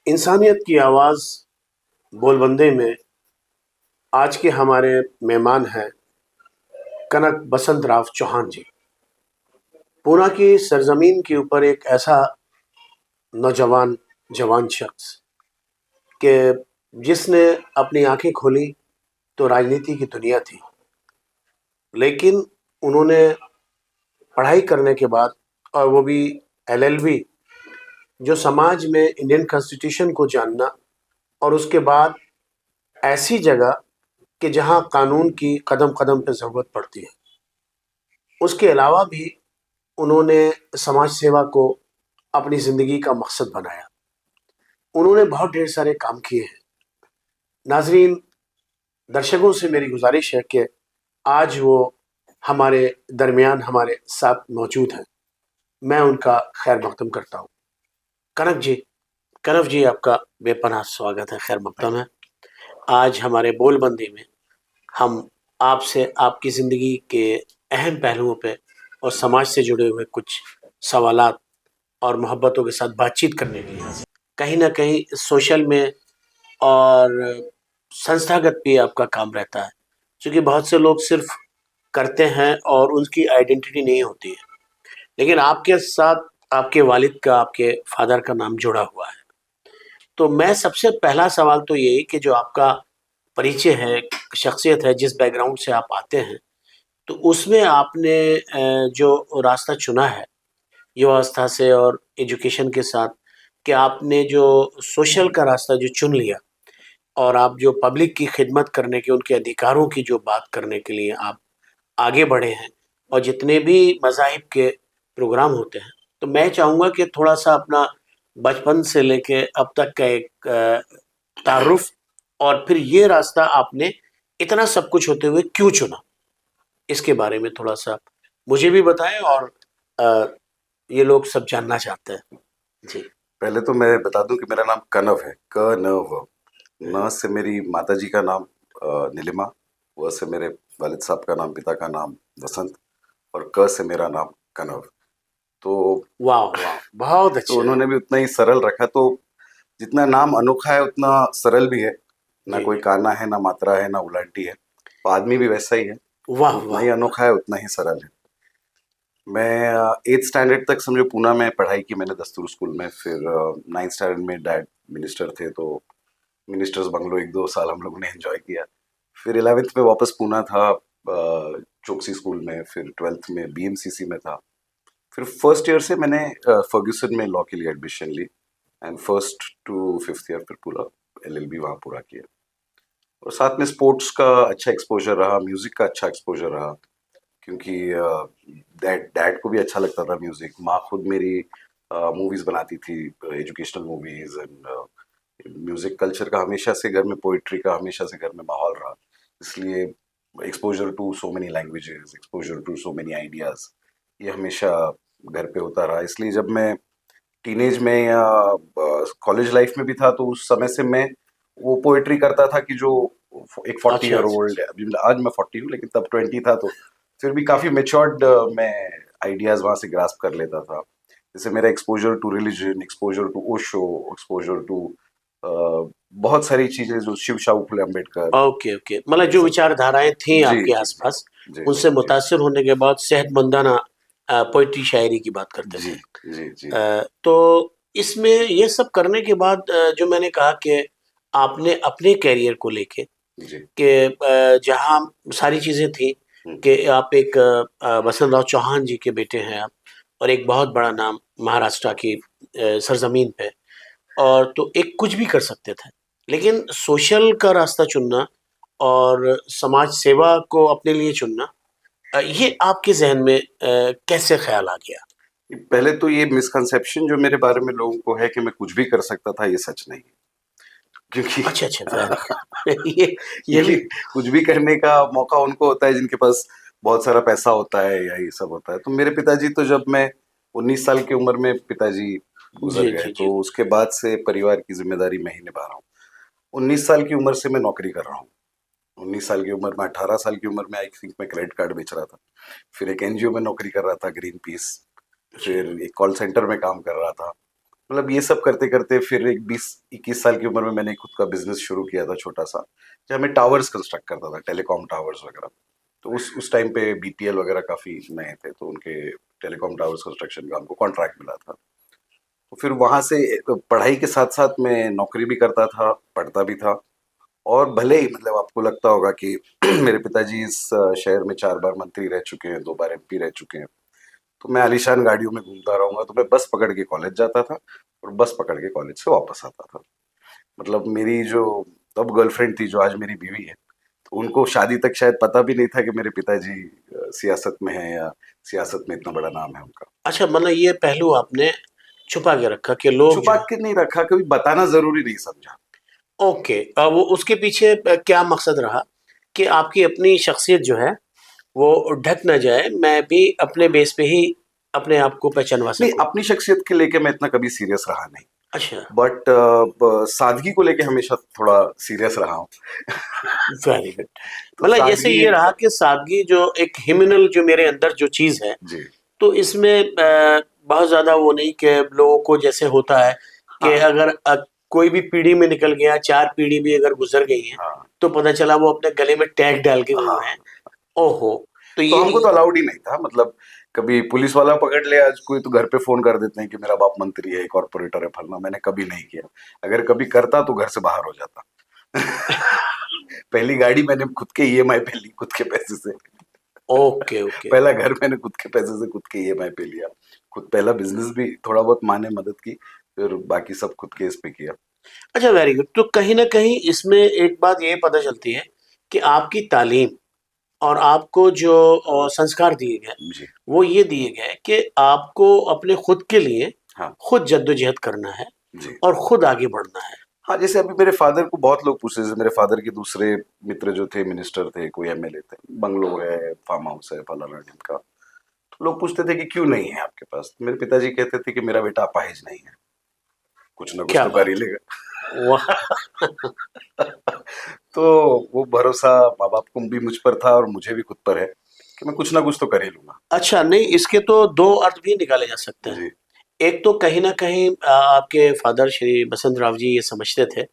इंसानियत की आवाज़ बोलबंदे में आज के हमारे मेहमान हैं कनक बसंत राव चौहान जी। पूना की सरजमीन के ऊपर एक ऐसा नौजवान जवान शख्स के जिसने अपनी आंखें खोली तो राजनीति की दुनिया थी, लेकिन उन्होंने पढ़ाई करने के बाद, और वो भी एलएलबी, जो समाज में इंडियन कॉन्स्टिट्यूशन को जानना, और उसके बाद ऐसी जगह कि जहां कानून की कदम कदम पे ज़रूरत पड़ती है। उसके अलावा भी उन्होंने समाज सेवा को अपनी ज़िंदगी का मकसद बनाया। उन्होंने बहुत ढेर सारे काम किए हैं। नाजरीन, दर्शकों से मेरी गुजारिश है कि आज वो हमारे दरमियान हमारे साथ मौजूद हैं। मैं उनका खैर मकदम करता हूँ। कनक जी, कनक जी, आपका बेपनाह स्वागत है, खैर मकदम है। आज हमारे बोलबंदी में हम आपसे आपकी ज़िंदगी के अहम पहलुओं पे और समाज से जुड़े हुए कुछ सवालात और मोहब्बतों के साथ बातचीत करने के लिए कहीं ना कहीं सोशल में और संस्थागत भी आपका काम रहता है, क्योंकि बहुत से लोग सिर्फ करते हैं और उनकी आइडेंटिटी नहीं होती है, लेकिन आपके साथ आपके वालिद का, आपके फादर का नाम जुड़ा हुआ है। तो मैं सबसे पहला सवाल तो यही कि जो आपका परिचय है, शख्सियत है, जिस बैकग्राउंड से आप आते हैं, तो उसमें आपने जो रास्ता चुना है युवावस्था से और एजुकेशन के साथ, कि आपने जो सोशल का रास्ता जो चुन लिया और आप जो पब्लिक की खिदमत करने के, उनके अधिकारों की जो बात करने के लिए आप आगे बढ़े हैं, और जितने भी मज़ाहिब के प्रोग्राम होते हैं, तो मैं चाहूँगा कि थोड़ा-सा अपना बचपन से लेके अब तक का एक तारुफ़, और फिर ये रास्ता आपने इतना सब कुछ होते हुए क्यों चुना? इसके बारे में थोड़ा-सा मुझे भी बताएँ, और अ, ये लोग सब जानना चाहते हैं। जी। पहले तो मैं बता दूं कि मेरा नाम कनव है। क न व। न से मेरी माताजी का नाम नीलिमा, व से मेरे वालिद साहब का नाम, पिता का नाम वसंत, और क से मेरा नाम कनव। तो वाह, वाह! बहुत तो अच्छे। उन्होंने भी उतना ही सरल रखा। तो जितना नाम अनोखा है उतना सरल भी है। ना जी, कोई काना है, ना मात्रा है, ना उलांटी है। तो आदमी भी वैसा ही है, वाह, तो उतना वाह, ही वाह! अनोखा है, उतना ही सरल है। मैं 8th स्टैंडर्ड तक समझो पूना में पढ़ाई की मैंने, दस्तूर स्कूल में। फिर 9th स्टैंडर्ड में डैड मिनिस्टर थे, तो मिनिस्टर्स बंगलो 1-2 साल हम लोगों ने एंजॉय किया। फिर 11th में वापस पूना था, चोकसी स्कूल में। फिर 12th में बीएमसीसी में था। फिर फर्स्ट ईयर से मैंने फर्ग्यूसन में लॉ के लिए एडमिशन ली, and first to fifth year फिर पूरा एलएलबी वहाँ पूरा किया। और साथ में स्पोर्ट्स का अच्छा एक्सपोजर रहा, म्यूजिक का अच्छा एक्सपोजर रहा, क्योंकि डैड डैड को भी अच्छा लगता था म्यूजिक। माँ खुद मेरी मूवीज बनाती थी, educational movies. And music culture का हमेशा से घर में, पोइट्री का हमेशा से घर में माहौल रहा। इसलिए exposure to so many languages, exposure to so many ideas, ये हमेशा घर पे होता रहा। इसलिए जब मैं टीनेज में या कॉलेज लाइफ में भी था, तो उस समय से मैं वो पोएट्री करता था कि जो एक 40 अच्छा, ईयर अच्छा, ओल्ड, अच्छा। अभी आज मैं 40 हूँ लेकिन तब 20 था, तो फिर भी काफी मेच्योर्ड मैं आइडियाज वहां से ग्रास्प कर लेता था। जैसे मेरा exposure to religion, exposure to Osho, exposure to बहुत सारी चीजें, जो शिव शाहू फुले अम्बेडकर, ओके, ओके। मतलब ये जो सब। विचारधाराएँ थीं जी आपके जी जी आस-पास, जी उनसे जी मुतासिर होने के बाद सेहतमंदाना पोएट्री शायरी की बात करते जी थे। जी जी तो इसमें ये सब करने के बाद जो मैंने कहा कि आपने अपने करियर को लेके, जी। कि जहाँ सारी चीज़ें थी, हम्म, कि आप एक वसंत राव चौहान जी के बेटे हैं आप, और एक बहुत बड़ा नाम महाराष्ट्र की सरज़मीन पे, और तो एक कुछ भी कर सकते थे। लेकिन सोशल का रास्ता चुनना और समाज सेवा को अपने लिए चुनना, ये आपके ज़हन में कैसे ख़्याल आ गया? पहले तो ये मिसकंसेप्शन जो मेरे बारे में लोगों को है कि मैं कुछ भी कर सकता था, ये सच नहीं है। क्योंकि अच्छा, अच्छा, वेरी गुड। ये क्योंकि भी। कुछ भी करने का मौका उनको होता है जिनके पास बहुत सारा पैसा होता है या ये सब होता है। तो मेरे पिताजी तो, जब मैं 19 साल की उम्र में पिताजी गुजर जी, गए, जी, जी। तो उसके बाद से परिवार की जिम्मेदारी मैं ही निभा रहा हूँ। 19 साल की उम्र से मैं नौकरी कर रहा हूँ। 19 साल की उम्र में, 18 साल की उम्र में आई थिंक मैं क्रेडिट कार्ड बेच रहा था। फिर एक एनजीओ में नौकरी कर रहा था, ग्रीन पीस। जी। फिर एक कॉल सेंटर में काम कर रहा था। मतलब ये सब करते करते फिर एक 20-21 साल की उम्र में मैंने खुद का बिजनेस शुरू किया था छोटा सा, जहाँ मैं टावर्स कंस्ट्रक्ट करता था, टेलीकॉम टावर्स वगैरह। तो उस टाइम पे बीपीएल वगैरह काफी नए थे, तो उनके टेलीकॉम टावर्स कंस्ट्रक्शन का हमको कॉन्ट्रैक्ट मिला था। तो फिर वहां से पढ़ाई के साथ साथ मैं नौकरी भी करता था, पढ़ता भी था। और भले ही मतलब आपको लगता होगा कि मेरे पिताजी इस शहर में 4 बार मंत्री रह चुके हैं, 2 बार एमपी रह चुके हैं, तो मैं आलीशान गाड़ियों में घूमता रहूंगा, तो मैं बस पकड़ के कॉलेज जाता था और बस पकड़ के कॉलेज से वापस आता था। मतलब मेरी जो तब गर्लफ्रेंड थी, जो आज मेरी बीवी है, तो उनको शादी तक शायद पता भी नहीं था कि मेरे पिताजी सियासत में हैं, या सियासत में इतना बड़ा नाम है उनका। अच्छा, मतलब ये पहलू आपने छुपा के रखा कि लोग छुपा जो है। के नहीं रखा, कभी बताना जरूरी नहीं समझा। ओके, वो उसके पीछे क्या मकसद रहा कि आपकी अपनी शख्सियत जो है वो ढक ना जाए, मैं भी अपने बेस पे ही अपने आप को पहचानवा नहीं, सकूं। अपनी शख्सियत के लेके मैं इतना कभी सीरियस रहा नहीं, अच्छा। बट सादगी को लेके हमेशा थोड़ा सीरियस रहा हूँ। Very good. तो मतलब जैसे सादगी ये एक। रहा कि सादगी जो एक हिमिनल जो मेरे अंदर जो चीज है, जी। तो इसमें बहुत ज्यादा वो नहीं कि लोगों को जैसे होता है कि हाँ। अगर कोई भी पीढ़ी में निकल गया, 4 पीढ़ी भी अगर गुजर गई है, हाँ। तो पता चला वो अपने गले में टैग डाल के घूम रहे हैं। हाँ। ओहो। तो तो हमको ये तो अलाउड ही नहीं था, मतलब कभी पुलिस वाला पकड़ ले आज कोई, तो घर पे फोन कर देते हैं कि मेरा बाप मंत्री है, कॉर्पोरेटर है, फलना। मैंने कभी नहीं किया। अगर कभी करता तो घर से बाहर हो जाता। पहली गाड़ी मैंने खुद के ईएमआई पे ली, खुद के पैसे से। Okay okay. पहला घर मैंने खुद के पैसे से, खुद के ईएमआई पे लिया। खुद पहला बिजनेस भी थोड़ा बहुत माँ ने मदद की, फिर बाकी सब खुद के इस पे किया। अच्छा, वेरी गुड। तो कहीं ना कहीं इसमें एक बात ये पता चलती है कि आपकी तालीम और आपको जो संस्कार दिए गए, जी। वो ये दिए गए कि आपको अपने खुद के लिए हाँ। खुद जद्दोजहद करना है जी। और खुद आगे बढ़ना है। हाँ, जैसे अभी मेरे फादर को बहुत लोग पूछते, जैसे मेरे फादर के दूसरे मित्र जो थे, मिनिस्टर थे, कोई एमएलए थे, बंगलो है, फार्म हाउस है, फलाना ढिमका। तो लोग पूछते थे कि क्यों नहीं है आपके पास, तो मेरे पिताजी कहते थे कि मेरा बेटा अपाहिज नहीं है, कुछ ना कुछ क्या तो कर ही बात लेगा। है, वाह। तो वो भरोसा माँ बाप को भी मुझ पर था और मुझे भी खुद पर है कि मैं कुछ ना कुछ तो कर ही लूंगा। अच्छा, नहीं, इसके तो दो अर्थ भी निकाले जा सकते हैं। जी। एक तो कहीं ना कहीं आपके फादर श्री बसंत राव जी ये समझते थे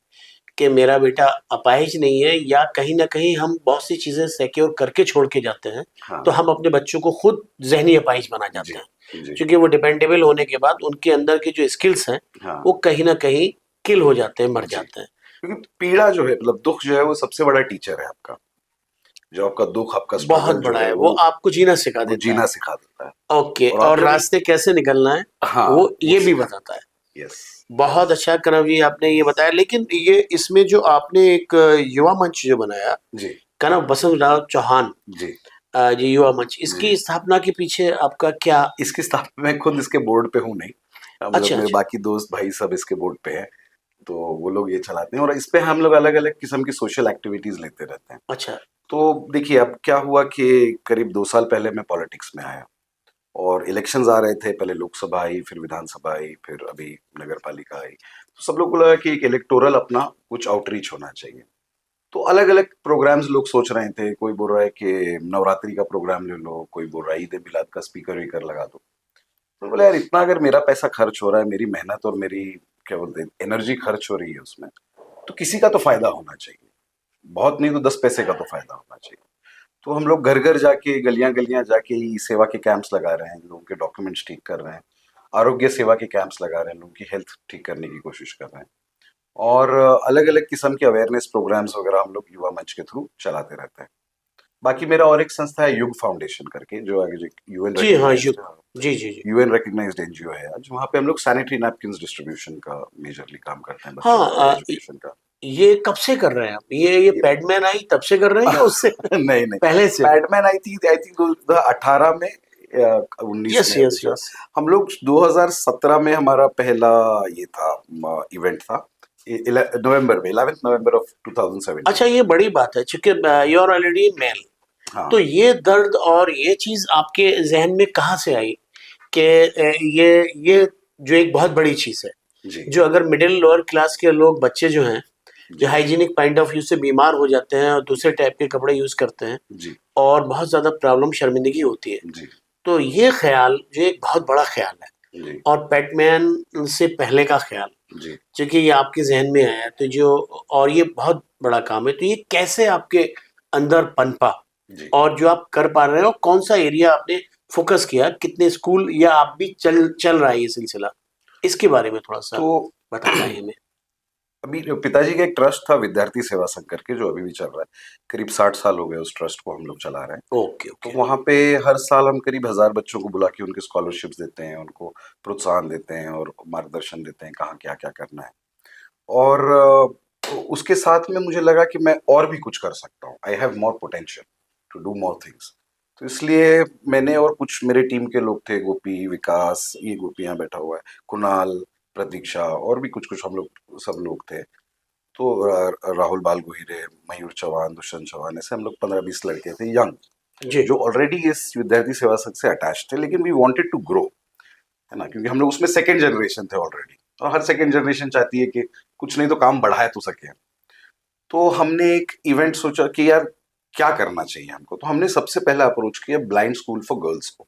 कि मेरा बेटा अपाहिज नहीं है, या कहीं ना कहीं हम बहुत सी चीजें सिक्योर करके छोड़ के जाते हैं, हाँ। तो हम अपने बच्चों को खुद जहनी अपाहिज बना जी। जाते हैं, जी। क्योंकि वो डिपेंडेबल होने के बाद उनके अंदर की जो स्किल्स हैं हाँ। वो कहीं ना कहीं किल हो जाते हैं, मर जी। जाते हैं। क्योंकि पीड़ा जो है, मतलब दुख जो है, वो सबसे बड़ा टीचर है आपका। जो आपका दुख, आपका बहुत स्ट्रगल जो बड़ा है, है, वो आपको जीना सिखा वो देता है। जीना सिखा देता है। ओके, और आप और जब। रास्ते कैसे निकलना है हाँ, वो वो ये भी सिखा। बताता है। यस। बहुत अच्छा करण जी आपने ये बताया, लेकिन ये इसमें जो आपने एक युवा मंच जो बनाया, जी। कनक बसंत राव चौहान जी। जी युवा मंच, जी। इसकी स्थापना के पीछे आपका क्या? इसकी स्थापना, मैं खुद इसके बोर्ड पे हूँ नहीं, मतलब अच्छा मेरे अच्छा। बाकी दोस्त भाई सब इसके बोर्ड पे हैं। तो वो लोग ये चलाते हैं और इस पे हम लोग अलग अलग किस्म की सोशल एक्टिविटीज लेते रहते हैं। अच्छा तो देखिए, अब क्या हुआ कि करीब 2 साल पहले मैं पॉलिटिक्स में आया, और इलेक्शंस आ रहे थे। पहले लोकसभा आई, फिर विधानसभा आई, फिर अभी नगर पालिका आई। तो सब लोग को लगा कि एक इलेक्टोरल अपना कुछ आउटरीच होना चाहिए। तो अलग अलग प्रोग्राम्स लोग सोच रहे थे। कोई बोल रहा है कि नवरात्रि का प्रोग्राम ले लो, कोई बोल रहा है ईद ए मिलाद का स्पीकर वीकर लगा दो। तो बोले यार, इतना अगर मेरा पैसा खर्च हो रहा है, मेरी मेहनत और मेरी क्या बोलते हैं एनर्जी खर्च हो रही है उसमें, तो किसी का तो फायदा होना चाहिए। बहुत नहीं तो 10 पैसे का तो फायदा होना चाहिए। तो हम लोग घर घर जाके, गलियां गलियां जाके ई सेवा के कैंप्स लगा रहे हैं, लोगों के डॉक्यूमेंट्स ठीक कर रहे हैं। आरोग्य सेवा के कैंप्स लगा रहे हैं, लोगों की हेल्थ ठीक करने की कोशिश कर रहे हैं। और अलग अलग किस्म के अवेयरनेस प्रोग्राम्स वगैरह हम लोग युवा मंच के थ्रू चलाते रहते हैं। बाकी मेरा और एक संस्था है, युग फाउंडेशन करके, जो यूएन जी हाँ, रिकग्नाइज्ड, जी जी जी। यूएन रिकग्नाइज्ड एनजीओ है आज, वहाँ पे हम लोग सैनिटरी नैपकिन डिस्ट्रीब्यूशन का मेजरली काम करते हैं, बच्चों हाँ, का एजुकेशन का। ये कब से कर रहे हैं आप? ये ये। पैडमैन आई तब से कर रहे हैं या उससे नहीं नहीं, पहले से? पैडमैन आई थी 2018 में, 19 यस में अभी यस जो। यस। हम लोग 2017 में हमारा पहला ये था, इवेंट था, नवंबर में, 11 नवंबर ऑफ 2017। अच्छा, ये बड़ी बात है, चूंकि यू आर ऑलरेडी मेल। तो हाँ। ये दर्द और ये चीज आपके जहन में कहाँ से आई कि ये जो एक बहुत बड़ी चीज है, जी। जो अगर मिडिल लोअर क्लास के लोग, बच्चे जो हैं, जो जी। हाइजीनिक पॉइंट ऑफ व्यू से बीमार हो जाते हैं और दूसरे टाइप के कपड़े यूज करते हैं, जी। और बहुत ज्यादा प्रॉब्लम, शर्मिंदगी होती है, जी। तो ये ख्याल जो एक बहुत बड़ा ख्याल है, जी और पैटमैन से पहले का ख्याल, जी क्योंकि ये आपके जहन में आया तो जो, और ये बहुत बड़ा काम है, तो ये कैसे आपके अंदर पनपा जी। और जो आप कर पा रहे हो, कौन सा एरिया आपने फोकस किया, कितने स्कूल, या आप भी चल चल रहा है ये सिलसिला, इसके बारे में थोड़ा सा तो बताना है हमें। अभी जो पिताजी का एक ट्रस्ट था विद्यार्थी सेवा संघ करके, जो अभी भी चल रहा है। करीब 60 साल हो गए उस ट्रस्ट को हम लोग चला रहे हैं। ओके तो ओके। वहाँ पे हर साल हम करीब 1000 बच्चों को बुला के उनके स्कॉलरशिप्स देते हैं, उनको प्रोत्साहन देते हैं और मार्गदर्शन देते हैं कहाँ क्या क्या करना है। और उसके साथ में मुझे लगा कि मैं और भी कुछ कर सकता हूँ। I have more potential to do more things. तो इसलिए मैंने और कुछ मेरे टीम के लोग थे, गोपी, विकास, ये गोपी यहाँ बैठा हुआ है, कुणाल, प्रतीक्षा, और भी कुछ कुछ हम लोग सब लोग थे। तो राहुल बाल गोहिरे, मयूर चौहान, दुष्यंत चौहान, ऐसे हम लोग 15-20 लड़के थे यंग, जी जो ऑलरेडी इस विद्यार्थी सेवा संघ से अटैच थे, लेकिन वी वांटेड टू ग्रो, है ना, क्योंकि हम लोग उसमें सेकेंड जनरेशन थे ऑलरेडी, और हर सेकेंड जनरेशन चाहती है कि कुछ नहीं तो काम बढ़ाए तो सके। तो हमने एक इवेंट सोचा कि यार क्या करना चाहिए हमको। तो हमने सबसे पहला अप्रोच किया ब्लाइंड स्कूल फॉर गर्ल्स को,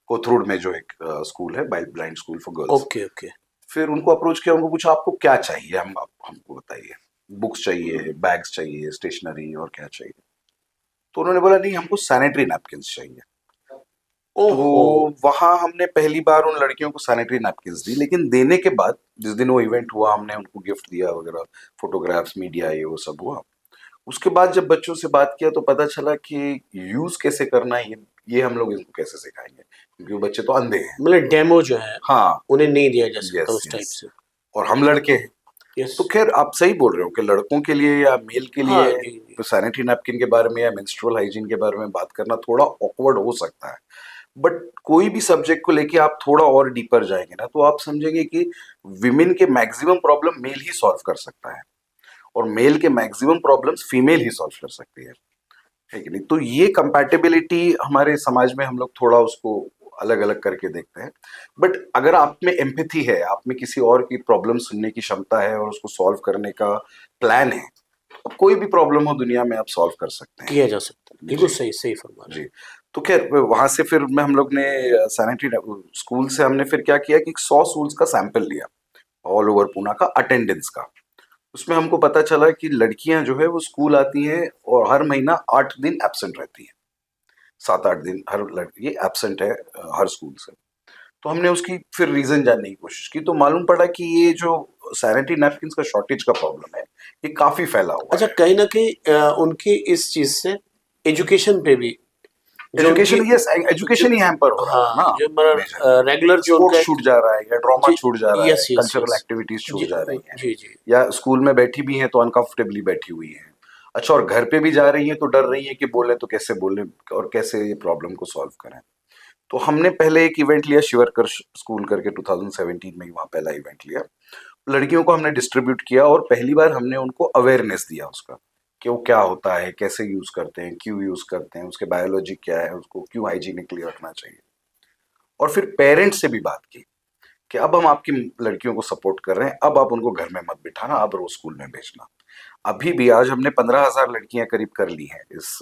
कोथरूड में जो एक स्कूल है, blind school for girls. Okay okay. फिर उनको अप्रोच किया, उनको पूछा आपको क्या चाहिए, हमको बताइए, बुक्स चाहिए, बैग्स चाहिए, स्टेशनरी, और क्या चाहिए। तो उन्होंने बोला नहीं, हमको सैनिटरी नैपकिन्स चाहिए। तो ओहो। वहां हमने पहली बार उन लड़कियों को सैनिटरी नैपकिन्स दी, लेकिन देने के बाद जिस दिन वो इवेंट हुआ, हमने उनको गिफ्ट दिया वगैरह, फोटोग्राफ्स, मीडिया, ये वो सब हुआ। उसके बाद जब बच्चों से बात किया तो पता चला कि यूज कैसे करना है, ये हम लोग इनको कैसे सिखाएंगे, क्योंकि वो बच्चे तो अंधे हैं। मतलब डेमो जो है हाँ। उन्हें नहीं दिया जा सकता यस उस टाइप यस। से। और हम लड़के हैं। यस। तो खैर आप सही बोल रहे हो कि लड़कों के लिए या मेल के हाँ लिए जी जी। तो सैनिटरी नैपकिन के बारे में या मेंस्ट्रुअल हाइजीन के बारे में बात करना थोड़ा ऑकवर्ड हो सकता है। बट कोई भी सब्जेक्ट को लेके आप थोड़ा और डीपर जाएंगे ना, तो आप समझेंगे कि विमेन के मैक्सिमम प्रॉब्लम मेल ही सॉल्व कर सकता है, और मेल के मैक्सिमम प्रॉब्लम्स फीमेल ही सॉल्व कर सकती है कि नहीं। तो ये कंपैटिबिलिटी हमारे समाज में हम लोग थोड़ा उसको अलग अलग करके देखते हैं। बट अगर आप में एम्पैथी है, आप में किसी और की प्रॉब्लम सुनने की क्षमता है और उसको सॉल्व करने का प्लान है, तो कोई भी प्रॉब्लम हो दुनिया में आप सॉल्व कर सकते हैं। किया जा सकता है, बिल्कुल जी सही सही फरमा रहे जी। तो खैर वहां से फिर मैं हम लोग ने सैनिटरी स्कूल से हमने फिर क्या किया कि 100 स्कूल्स का सैंपल लिया, ऑल ओवर पूना का, अटेंडेंस का। उसमें हमको पता चला कि लड़कियां जो है वो स्कूल आती हैं और हर महीना 8 दिन एब्सेंट रहती हैं। 7-8 दिन हर लड़की एब्सेंट है हर स्कूल से। तो हमने उसकी फिर रीजन जानने की कोशिश की, तो मालूम पड़ा कि ये जो सैनिटरी नैपकिन्स का शॉर्टेज का प्रॉब्लम है, ये काफी फैला हुआ अच्छा, है। कहीं ना कहीं उनकी इस चीज से एजुकेशन पे भी, जो उनकी, एजुकेशन, यस, जो, एजुकेशन ही हैम्पर हो रहा है हाँ, ना, जो मतलब मेजरली। रेगुलर जो उनका स्पोर्ट्स एक, छूट जा रहा है, या ड्रामा जी, छूट जा रहा है, yes yes cultural yes, activities छूट जी जा रही हैं, जी जी। या स्कूल में बैठी भी हैं तो अनकंफर्टेबली बैठी हुई हैं। अच्छा, और घर पे भी जा रही हैं तो डर रही हैं कि बोले तो कैसे बोले और कैसे ये प्रॉब्लम को सॉल्व करें। तो हमने पहले एक इवेंट लिया शिवरकर स्कूल करके, 2017 में ही वहाँ पहला इवेंट लिया। लड़कियों को हमने डिस्ट्रीब्यूट किया और पहली बार हमने उनको अवेयरनेस दिया उसका, कि वो क्या होता है, कैसे यूज करते हैं, क्यों यूज करते हैं, उसके बायोलॉजी क्या है, उसको क्यों हाइजीनिकली रखना चाहिए। और फिर पेरेंट्स से भी बात की कि अब हम आपकी लड़कियों को सपोर्ट कर रहे हैं, अब आप उनको घर में मत बिठाना, अब रोज स्कूल में भेजना। अभी भी आज हमने 15,000 लड़कियां करीब कर ली हैं इस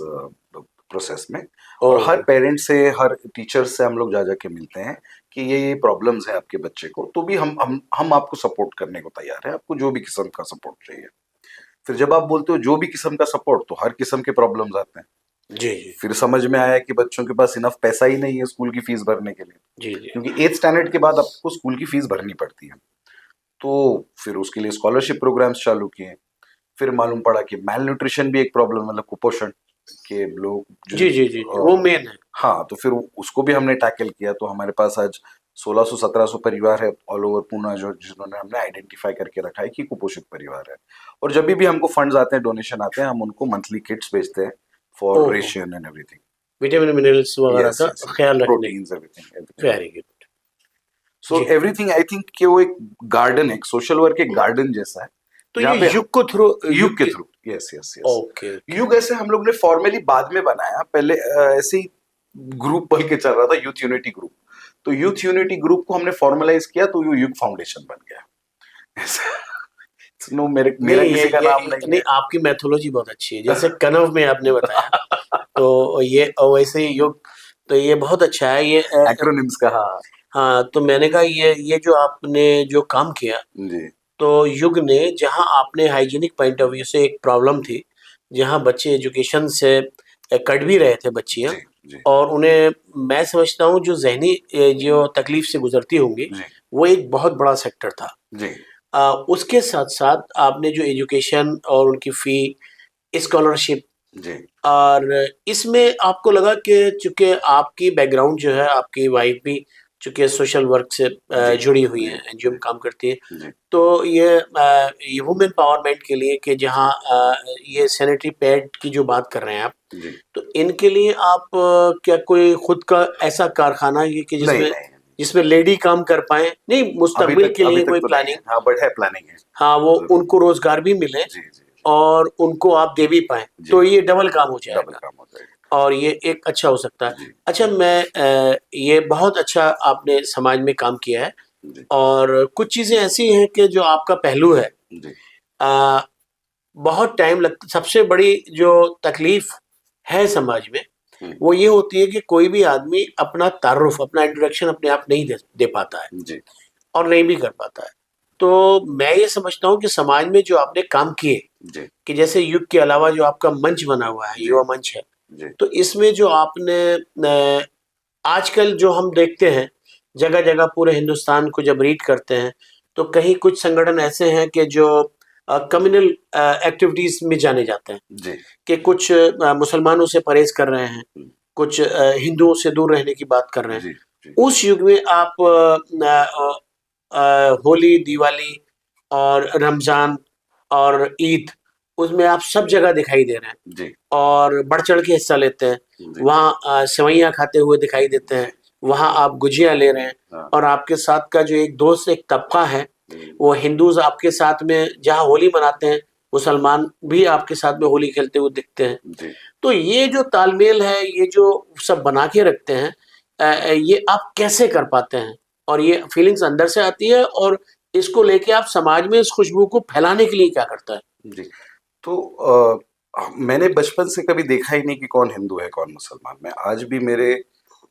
प्रोसेस में। और हर ओह। पेरेंट से, हर टीचर से हम लोग जा जाके मिलते हैं कि ये प्रॉब्लम्स है आपके बच्चे को, तो भी हम आपको सपोर्ट करने को तैयार है, आपको जो भी किस्म का सपोर्ट चाहिए। फिर जब आप बोलते हो जो भी किस्म का सपोर्ट, तो हर किस्म के प्रॉब्लम्स आते हैं। जी जी फिर समझ में आया कि बच्चों के पास इनफ पैसा ही नहीं है स्कूल की फीस भरने के लिए, जी जी। क्योंकि 8th स्टैंडर्ड के बाद आपको स्कूल की फीस भरनी पड़ती है। तो फिर उसके लिए स्कॉलरशिप प्रोग्राम्स चालू किए। फिर मालूम पड़ा कि मैल न्यूट्रिशन भी एक प्रॉब्लम, मतलब कुपोषण के लोग जो, जी जी जी जी, वो मेन है। हाँ, तो फिर उसको भी हमने टैकल किया। तो हमारे पास आज 1600-1700 परिवार है ऑल ओवर पूना, जो जिन्होंने हमने आइडेंटिफाई करके रखा है कि कुपोषित परिवार है। और जब भी हमको फंड्स आते हैं, डोनेशन आते हैं, हम उनको मंथली किट्स भेजते हैं फॉर ओहो। Ration and everything. Vitamin minerals वगैरह यस का यस, ख्याल रखने। Proteins, everything everything. Very good. So जी। एवरीथिंग, आई थिंक कि वो एक गार्डन है, एक सोशल वर्क एक गार्डन जैसा है, तो जहाँ ये पे युग को थ्रू, युग युग के के, through, yes yes yes. Okay okay. युग ऐसे हम लोग ने फॉर्मली बाद में बनाया, पहले ऐसे ही ग्रुप बन के चल रहा था, यूथ यूनिटी ग्रुप। तो यूथ यूनिटी ग्रुप को हमने फॉर्मलाइज किया, तो ये युग फाउंडेशन बन गया। नो, मेरा नहीं, किसी का नाम नहीं नहीं, है। आपकी मैथोलॉजी बहुत अच्छी है, जैसे कनव में आपने बताया, तो ये वैसे ही युग, तो ये बहुत अच्छा है ये एक्रोनिम्स का, हाँ। हाँ, तो मैंने कहा ये जो आपने जो काम किया, जी तो युग ने जहाँ आपने हाइजीनिक पॉइंट ऑफ व्यू से एक प्रॉब्लम थी, जहाँ बच्चे एजुकेशन से कट भी रहे थे बच्चियाँ, जी जी और उन्हें मैं समझता हूँ जो ज़हनी जो तकलीफ से गुजरती होंगी, जी वो एक बहुत बड़ा सेक्टर था। जी उसके साथ-साथ आपने जो एजुकेशन और उनकी फ़ी, स्कॉलरशिप, जी और इसमें आपको लगा कि चूँकि आपकी बैकग्राउंड जो है, आपकी वाइफ़ भी चूँकि सोशल वर्क से जी जुड़ी हुई जी हैं, एनजीओ में काम करती हैं, जी तो ये वुमेन एम्पावरमेंट के लिए कि जहाँ ये सैनिटरी पैड की जो बात कर रहे हैं आप, जी तो इनके लिए आप क्या कोई खुद का ऐसा कारखाना है कि नहीं जिसमें नहीं जिसमें लेडी काम कर पाएँ? नहीं, मुस्तकबिल के अभी लिए तक कोई तो नहीं है। प्लानिंग? हाँ, बट है, प्लानिंग है। हाँ, वो जरूर। उनको रोज़गार भी मिले जी जी जी और उनको आप दे भी पाएँ, जी तो ये डबल काम हो डबल जाएगा। काम हो जाएगा। और ये एक अच्छा हो सकता है। जी अच्छा, मैं ये बहुत अच्छा आपने समाज में काम किया है, जी और कुछ चीज़ें ऐसी हैं कि जो आपका पहलू है, जी अ, बहुत टाइम लगता, सबसे बड़ी जो तकलीफ़ है समाज में, हम्म, वो ये होती है कि कोई भी आदमी अपना तारुफ़, अपना इंट्रोडक्शन अपने आप नहीं दे दे पाता है जी और नहीं भी कर पाता है। तो मैं ये समझता हूँ कि समाज में जो आपने काम किए, जी कि जैसे युग के अलावा जो आपका मंच बना हुआ है, जी युवा मंच है, जी तो इसमें जो आपने आजकल जो हम देखते हैं, जगह-जगह पूरे हिंदुस्तान को जब रीड करते हैं, तो कहीं कुछ संगठन ऐसे हैं कि जो कम्युनल एक्टिविटीज़ में जाने जाते हैं, जी कि कुछ मुसलमानों से परहेज़ कर रहे हैं, हम्म, कुछ हिंदुओं से दूर रहने की बात कर रहे हैं। जी जी उस युग में आप होली, दिवाली और रमज़ान और ईद, उसमें आप सब जगह दिखाई दे रहे हैं जी और बढ़-चढ़ के हिस्सा लेते हैं। जी वहाँ सेवइयाँ खाते हुए दिखाई देते जी हैं, वहाँ आप गुझिया ले रहे हैं, हाँ और आपके साथ का जो एक दोस्त, एक तबका है, हम्म, वो हिंदूज़ आपके साथ में जहाँ होली मनाते हैं, मुसलमान भी आपके साथ में होली खेलते हुए दिखते हैं। जी तो ये जो तालमेल है, ये जो सब बना के रखते हैं, ये आप कैसे कर पाते हैं? और ये फीलिंग्स अंदर से आती है, और इसको लेके आप समाज में इस खुशबू को फैलाने के लिए क्या करते हैं? जी तो मैंने बचपन से कभी देखा ही नहीं कि कौन हिंदू है कौन मुसलमान। मैं आज भी मेरे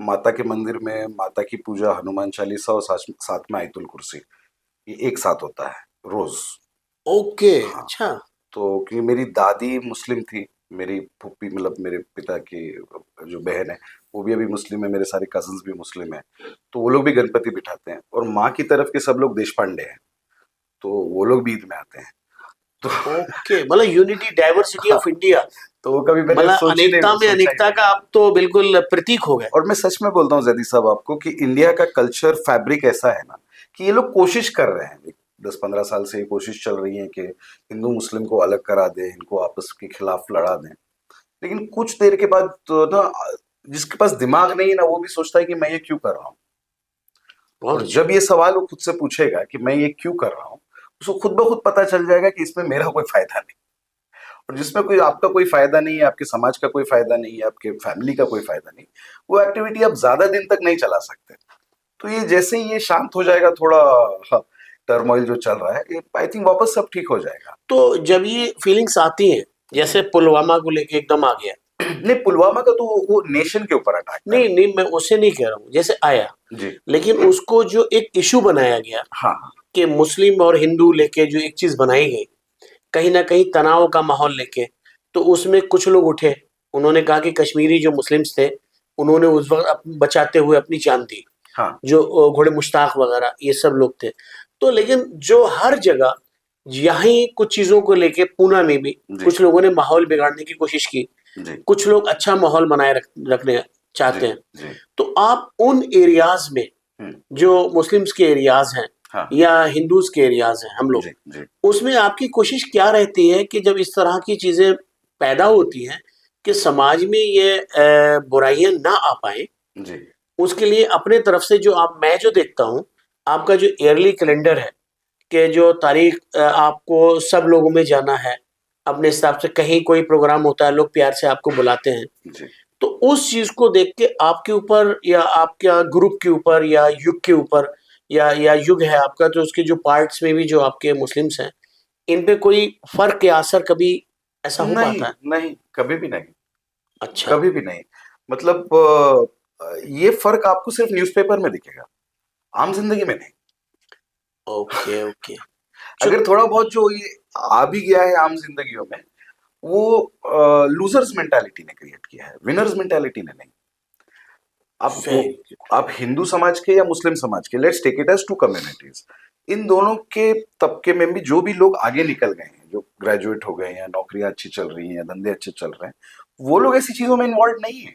माता के मंदिर में माता की पूजा, हनुमान चालीसा और साथ में आयतुल कुर्सी, ये एक साथ होता है रोज। ओके, हाँ, अच्छा। तो क्योंकि मेरी दादी मुस्लिम थी, मेरी फूफी मतलब मेरे पिता की जो बहन है वो भी अभी मुस्लिम है, मेरे सारे कजन्स भी मुस्लिम हैं, तो वो लोग भी गणपति बिठाते हैं। और माँ की तरफ के सब लोग देश पांडे हैं, तो वो लोग भी ईद में आते हैं। तो ओके, मतलब यूनिटी डाइवर्सिटी हाँ, ऑफ इंडिया, तो वो कभी मैंने मतलब अनेकता में सोचा ही अनेकता नहीं। का आप तो बिल्कुल प्रतीक हो गए। और मैं सच में बोलता हूँ जैदी साहब आपको कि इंडिया का कल्चर फैब्रिक ऐसा है ना कि ये लोग कोशिश कर रहे हैं, 10-15 साल से ये कोशिश चल रही है कि हिंदू मुस्लिम को अलग करा दें, इनको आपस के खिलाफ लड़ा दें। लेकिन कुछ देर के बाद तो ना, जिसके पास दिमाग नहीं है ना वो भी सोचता है कि मैं ये क्यों कर रहा हूँ। बहुत और अच्छा। जब ये सवाल वो खुद से पूछेगा कि मैं ये क्यों कर रहा हूँ, उसको खुद ब खुद पता चल जाएगा कि इसमें मेरा कोई फायदा नहीं। और जिसमें कोई आपका कोई फायदा नहीं है, आपके समाज का कोई फायदा नहीं है, आपके फैमिली का कोई फायदा नहीं, वो एक्टिविटी आप ज्यादा दिन तक नहीं चला सकते। तो ये जैसे ही ये शांत हो जाएगा थोड़ा, हाँ, टर्मोइल जो चल रहा है, आई थिंक वापस सब ठीक हो जाएगा। तो जब ये फीलिंग्स आती हैं, जी जैसे पुलवामा को लेके एकदम आ गया। नहीं, पुलवामा का तो वो नेशन के ऊपर अटैक था। नहीं, नहीं, मैं उसे नहीं कह रहा हूँ, जैसे आया, जी लेकिन उसको जो एक इश्यू बनाया गया हाँ कि मुस्लिम और हिंदू लेके जो एक चीज़ बनाई गई, कहीं न कहीं तनाव का माहौल लेके, तो उसमें कुछ लोग उठे, उन्होंने कहा कि कश्मीरी जो मुस्लिम्स थे, उन्होंने उस वक़्त बचाते हुए अपनी जान दी। हाँ जो घोड़े मुश्ताक वगैरह ये सब लोग थे। तो लेकिन जो हर जगह यहीं कुछ चीज़ों को लेके पूना में भी जी कुछ लोगों ने माहौल बिगाड़ने की कोशिश की। जी कुछ लोग अच्छा माहौल बनाए रखने जी चाहते हैं। जी तो आप उन एरियाज़ में हम्म, जो मुस्लिम्स के एरियाज़ हैं हाँ या हिंदूज़ के एरियाज़ हैं हम लोग, जी जी उसमें आपकी कोशिश क्या रहती है कि जब इस तरह की चीज़ें पैदा होती हैं कि समाज में ये बुराइयाँ ना आ पाएँ, जी उसके लिए अपने तरफ से जो मैं जो देखता हूँ, आपका जो ईयरली कैलेंडर है कि जो तारीख आपको सब लोगों में जाना है, अपने हिसाब से कहीं कोई प्रोग्राम होता है, लोग प्यार से आपको बुलाते हैं। जी तो उस चीज़ को देख के आपके ऊपर या आपके ग्रुप के ऊपर या युग के ऊपर या युग है आपका, तो उसके जो पार्ट्स में भी जो आपके मुस्लिम्स हैं, इन पे कोई फ़र्क या असर कभी ऐसा हो नहीं पाता है? नहीं, कभी भी नहीं, अच्छा, कभी भी नहीं। मतलब ये फर्क आपको सिर्फ न्यूज़पेपर में दिखेगा। आम जिंदगी में नहीं। Okay okay. अगर थोड़ा बहुत जो ये आ भी गया है आम जिंदगियों में, वो लूजर्स मेंटालिटी ने क्रिएट किया है, विनर्स मेंटालिटी ने नहीं। अब वो वेरी। आप हिंदू समाज के या मुस्लिम समाज के, let's take it as two communities, इन दोनों के तबके में भी जो भी लोग आगे निकल गए हैं, जो ग्रेजुएट हो गए हैं, नौकरियां अच्छी चल रही हैं, धंधे अच्छे चल रहे हैं, वो लोग ऐसी चीजों में इन्वॉल्व नहीं है।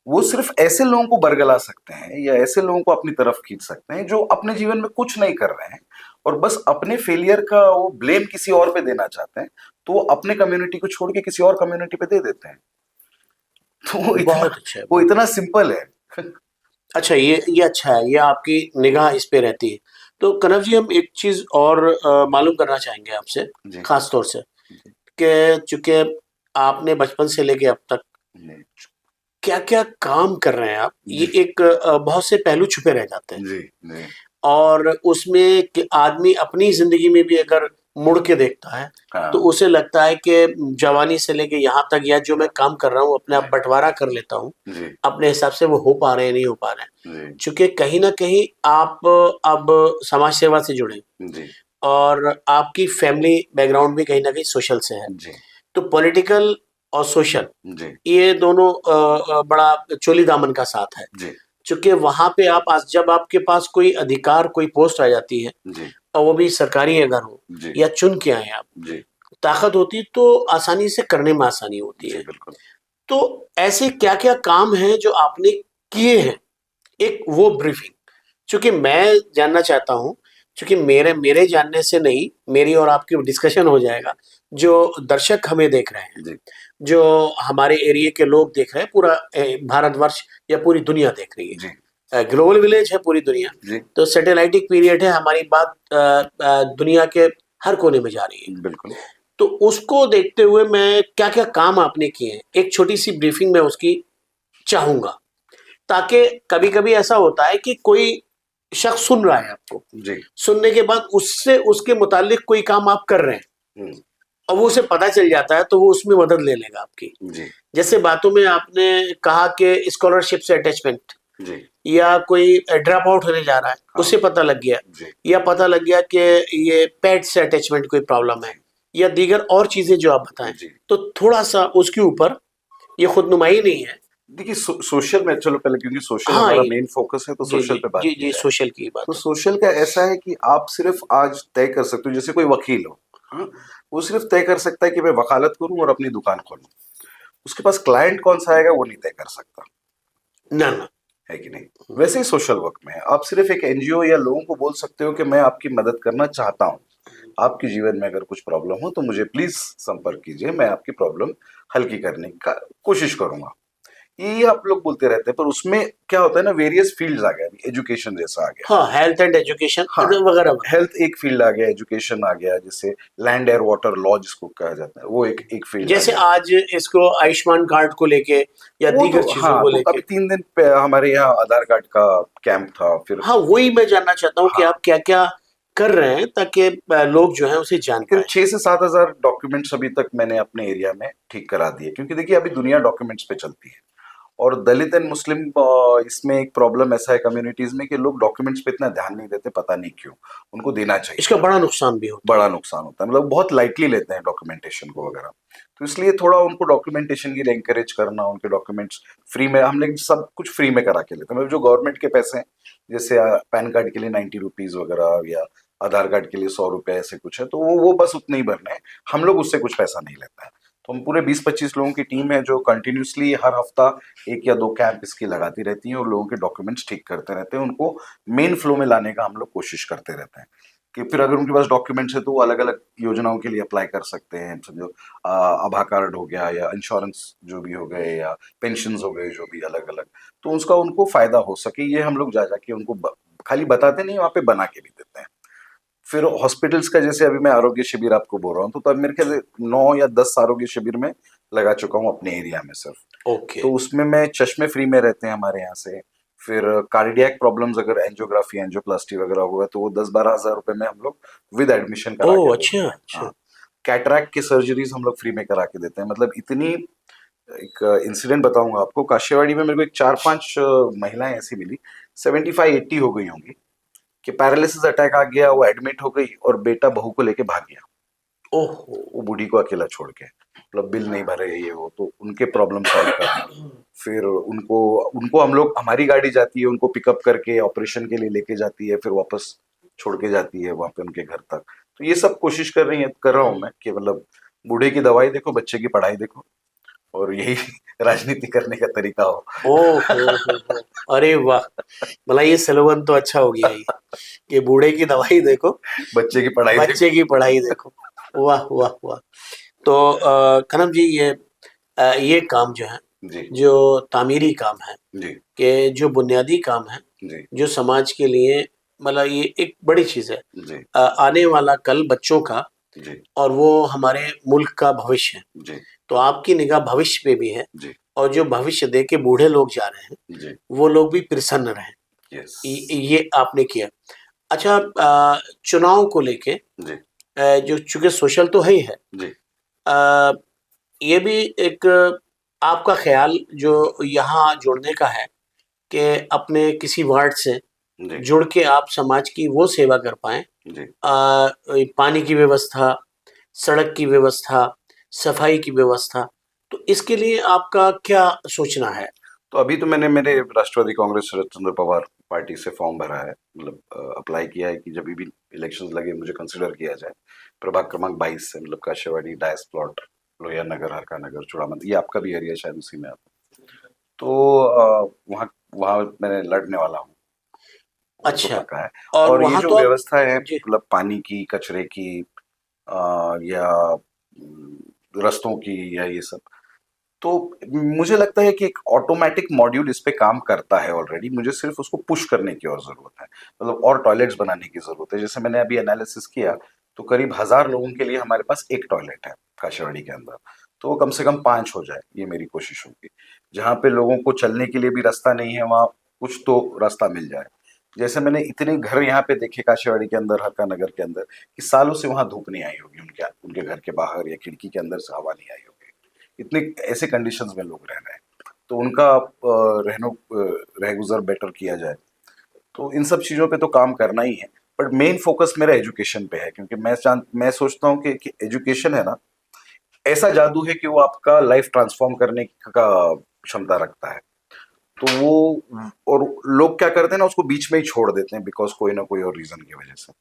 वो सिर्फ ऐसे लोगों को बरगला सकते हैं या ऐसे लोगों को अपनी तरफ खींच सकते हैं जो अपने जीवन में कुछ नहीं कर रहे हैं और बस अपने फेलियर का वो ब्लेम किसी और पे देना चाहते हैं, तो वो अपने कम्युनिटी को छोड़ के किसी और कम्युनिटी पे दे देते हैं। तो बहुत अच्छा है, वो बहुत। इतना सिंपल है। अच्छा, ये अच्छा है, ये आपकी निगाह इस पे रहती है। तो कनव जी, हम एक चीज और मालूम करना चाहेंगे आपसे, जी खास तौर से, जी कि चूंकि आपने बचपन से लेके अब तक जी क्या क्या काम कर रहे हैं आप, ये जी एक बहुत से पहलू छुपे रह जाते हैं। जी जी और उसमें कि आदमी अपनी जिंदगी में भी अगर मुड़ के देखता है तो हाँ उसे लगता है कि जवानी से लेके यहाँ तक, या जो मैं काम कर रहा हूँ अपने आप बंटवारा कर लेता हूँ, जी अपने हिसाब से वो हो पा रहे हैं नहीं हो पा रहे हैं। जी चूंकि कहीं ना कहीं आप अब समाज सेवा से जुड़े, जी और आपकी फैमिली बैकग्राउंड भी कहीं ना कहीं सोशल से है, जी तो पॉलिटिकल और सोशल, जी ये दोनों बड़ा चोली दामन का साथ है। जी चूंकि वहां पे आप आज, जब आपके पास कोई अधिकार, कोई पोस्ट आ जाती है, जी और वो भी सरकारी अगर हो जी या चुन के आए आप, जी ताकत होती है तो आसानी से करने में आसानी होती जी है। बिल्कुल। तो ऐसे क्या क्या काम हैं जो आपने किए हैं, एक वो ब्रीफिंग, क्योंकि मैं जानना चाहता हूँ, क्योंकि मेरे मेरे जानने से नहीं, मेरी और आपकी डिस्कशन हो जाएगा, जो दर्शक हमें देख रहे हैं, जी जो हमारे एरिया के लोग देख रहे हैं, पूरा भारतवर्ष या पूरी दुनिया देख रही जी है, ग्लोबल विलेज है पूरी दुनिया। जी तो सैटेलाइटिक पीरियड है, हमारी बात दुनिया के हर कोने में जा रही है। बिल्कुल। तो उसको देखते हुए मैं, क्या क्या काम आपने किए हैं, एक छोटी सी ब्रीफिंग में उसकी चाहूंगा, ताकि कभी कभी ऐसा होता है कि कोई शख्स सुन रहा है आपको, जी सुनने के बाद उससे उसके मुतालिक कोई काम आप कर रहे हैं, हम्म, और वो उसे पता चल जाता है, तो वो उसमें मदद ले लेगा आपकी। जी जैसे बातों में आपने कहा कि स्कॉलरशिप से अटैचमेंट, जी या कोई ड्रॉप आउट होने जा रहा है, हाँ उसे पता लग गया, जी या पता लग गया कि ये पेट से अटैचमेंट कोई प्रॉब्लम है, जी या दीगर और चीजें जो आप बताएं, जी। तो थोड़ा सा उसके ऊपर, ये खुदनुमाई नहीं है। देखिए सोशल में चलो पहले, क्योंकि सोशल हाँ, हमारा ये मेन फोकस है, तो जी सोशल जी पे बात जी की जी, जाए। सोशल की तो बात है। सोशल का ऐसा है कि आप सिर्फ आज तय कर सकते हो, जैसे कोई वकील हो, हाँ, वो सिर्फ तय कर सकता है कि मैं वकालत करूं और अपनी दुकान खोलूं। उसके पास क्लाइंट कौन सा आएगा वो नहीं तय कर सकता, ना ना। है कि नहीं? वैसे ही सोशल वर्क में है, आप सिर्फ एक एनजीओ या लोगों को बोल सकते हो कि मैं आपकी मदद करना चाहता हूँ, आपके जीवन में अगर कुछ प्रॉब्लम हो तो मुझे प्लीज संपर्क कीजिए, मैं आपकी प्रॉब्लम हल की करने का कोशिश करूंगा। ये आप लोग बोलते रहते हैं, पर उसमें क्या होता है ना, वेरियस फील्ड्स आ गए, अभी एजुकेशन जैसा आ गया। हाँ, हेल्थ एंड एजुकेशन हाँ, वगैरह वगैरह। हेल्थ एक फील्ड आ गया, एजुकेशन आ गया, जैसे लैंड एयर वाटर लॉ जिसको कहा जाता है, वो एक फील्ड आ जैसे गया। आज इसको आयुष्मान कार्ड को लेके, या वो तो दीगर चीजों हाँ, को तो लेके। अभी 3 दिन पे हमारे यहाँ आधार कार्ड का कैंप था, फिर हाँ, वही मैं जानना चाहता हूँ कि हाँ, आप क्या क्या कर रहे हैं, ताकि लोग जो है उसे जान करीब पाए। 6 से 7 हजार डॉक्यूमेंट्स अभी तक मैंने अपने एरिया में ठीक करा दिए, क्योंकि देखिए अभी दुनिया डॉक्यूमेंट्स पे चलती है। और दलित एंड मुस्लिम, इसमें एक प्रॉब्लम ऐसा है कम्युनिटीज में कि लोग डॉक्यूमेंट्स पे इतना ध्यान नहीं देते, पता नहीं क्यों। उनको देना चाहिए, इसका बड़ा नुकसान भी होता है। बड़ा नुकसान होता है, मतलब बहुत लाइटली लेते हैं डॉक्यूमेंटेशन को वगैरह। तो इसलिए थोड़ा उनको डॉक्यूमेंटेशन के लिए एंकरेज करना, उनके डॉक्यूमेंट्स फ्री में, हम लोग सब कुछ फ्री में करा के लेते हैं, मतलब जो गवर्नमेंट के पैसे हैं, जैसे पैन कार्ड के लिए 90 रुपीज वगैरह, या आधार कार्ड के लिए 100 रुपए, ऐसे कुछ है, तो वो बस उतने ही भरने हैं। हम लोग उससे कुछ पैसा नहीं लेते हैं। तो हम पूरे 20-25 लोगों की टीम है जो कंटिन्यूसली हर हफ्ता 1 या 2 कैंप इसकी लगाती रहती है, और लोगों के डॉक्यूमेंट्स ठीक करते रहते हैं, उनको मेन फ्लो में लाने का हम लोग कोशिश करते रहते हैं। कि फिर अगर उनके पास डॉक्यूमेंट्स है तो वो अलग अलग योजनाओं के लिए अप्लाई कर सकते हैं, समझो आभा कार्ड हो गया, या इंश्योरेंस जो भी हो गए, या पेंशन हो गए, जो भी अलग अलग, तो उसका उनको फायदा हो सके, ये हम लोग जा जाके उनको खाली बताते नहीं, वहाँ पे बना के भी देते हैं। फिर हॉस्पिटल्स का, जैसे अभी मैं आरोग्य शिविर आपको बोल रहा हूँ, तो तब मेरे ख्याल से 9 या 10 आरोग्य शिविर में लगा चुका हूँ अपने एरिया में सिर्फ। ओके। तो उसमें मैं चश्मे फ्री में रहते हैं हमारे यहाँ से। फिर कार्डियक प्रॉब्लम्स, अगर एंजियोग्राफी एंजियोप्लास्टी वगैरह हुआ तो वो 10-12 हजार रुपए में हम लोग विद एडमिशन करा के ओह, दे अच्छा देते हैं। अच्छा। हाँ, कैटरैक्ट की सर्जरीज हम लोग फ्री में करा के देते हैं, मतलब इतनी। एक इंसिडेंट बताऊंगा आपको, काशियावाड़ी में मेरे को एक 4-5 महिलाएं ऐसी मिली, 75-80 हो गई होंगी, कि पैरालिसिस अटैक आ गया, वो एडमिट हो गई और बेटा बहू को लेके भाग गया, ओहो। वो बूढ़ी को अकेला छोड़ के, मतलब बिल नहीं भरे ये वो, तो उनके प्रॉब्लम सॉल्व करना, फिर उनको उनको हम लोग, हमारी गाड़ी जाती है उनको पिकअप करके ऑपरेशन के लिए लेके जाती है, फिर वापस छोड़ के जाती है वहां पे उनके घर तक। तो ये सब कोशिश कर रहा हूँ मैं कि मतलब बूढ़े की दवाई देखो, बच्चे की पढ़ाई देखो, और यही राजनीति करने का तरीका हो। हो। अरे वाह, मतलब ये स्लोगन तो अच्छा हो गया ये बूढ़े की दवाई देखो, बच्चे की पढ़ाई देखो। बच्चे की पढ़ाई देखो। वाह वाह वाह। तो कनक जी, ये काम जो है, जी जो तामीरी काम है, जी कि जो बुनियादी काम है, जी जो समाज के लिए, मतलब ये एक बड़ी चीज है। जी आने वाला कल बच्चों का, जी और वो हमारे मुल्क का भविष्य है। जी तो आपकी निगाह भविष्य पे भी है, जी और जो भविष्य दे के बूढ़े लोग जा रहे हैं, जी। वो लोग भी प्रसन्न रहें, यस। ये आपने किया। अच्छा, चुनाव को लेके, जी जो चूंकि सोशल तो है ही है, जी अ, ये भी एक आपका ख्याल जो यहाँ जुड़ने का है, कि अपने किसी वार्ड से जी जुड़ के आप समाज की वो सेवा कर पाएं, जी। पानी की व्यवस्था, सड़क की व्यवस्था, सफाई की व्यवस्था। तो इसके लिए आपका क्या सोचना है? तो अभी तो मैंने मेरे राष्ट्रवादी कांग्रेस शरद चंद्र पवार पार्टी से फॉर्म भरा है, मतलब अप्लाई किया है कि जब भी इलेक्शंस लगे मुझे कंसिडर किया जाए। प्रभाग क्रमांक 22 से, मतलब काशियावाड़ी, डायस प्लॉट, लोहिया नगर, हरका नगर, चूड़ामंदी, ये आपका भी एरिया शायद उसी में आता है। तो वहाँ वहाँ मैं लड़ने वाला हूँ, वो तो अच्छा। पक्का है। और और ये वहाँ जो तो आप, व्यवस्था है, जी, मतलब पानी की, कचरे की, या रस्तों की, या ये सब, तो मुझे लगता है कि एक ऑटोमेटिक मॉड्यूल इस पे काम करता है ऑलरेडी, मुझे सिर्फ उसको पुश करने की और जरूरत है, मतलब और टॉयलेट्स बनाने की जरूरत है। जैसे मैंने अभी एनालिसिस किया, तो करीब 1000 लोगों के लिए हमारे पास एक टॉयलेट है काशियावाड़ी के अंदर, तो वो कम से कम 5 हो जाए, ये मेरी कोशिश होगी। जहाँ पे लोगों को चलने के लिए भी रास्ता नहीं है, वहाँ कुछ तो रास्ता मिल जाए। जैसे मैंने इतने घर यहाँ पे देखे काशियावाड़ी के अंदर, हरका नगर के अंदर, कि सालों से वहां धूप नहीं आई होगी, उनके उनके घर के बाहर या खिड़की के अंदर से हवा नहीं आई होगी, इतने ऐसे कंडीशंस में लोग रह रहे हैं। तो उनका रह गुजर बेटर किया जाए, तो इन सब चीज़ों पे तो काम करना ही है। बट मेन फोकस मेरा एजुकेशन पे है, क्योंकि मैं सोचता हूँ कि एजुकेशन है ना, ऐसा जादू है कि वो आपका लाइफ ट्रांसफॉर्म करने का क्षमता रखता है। तो वो, और लोग क्या करते हैं ना, उसको बीच में ही छोड़ देते हैं, बिकॉज कोई ना कोई और रीजन की वजह से।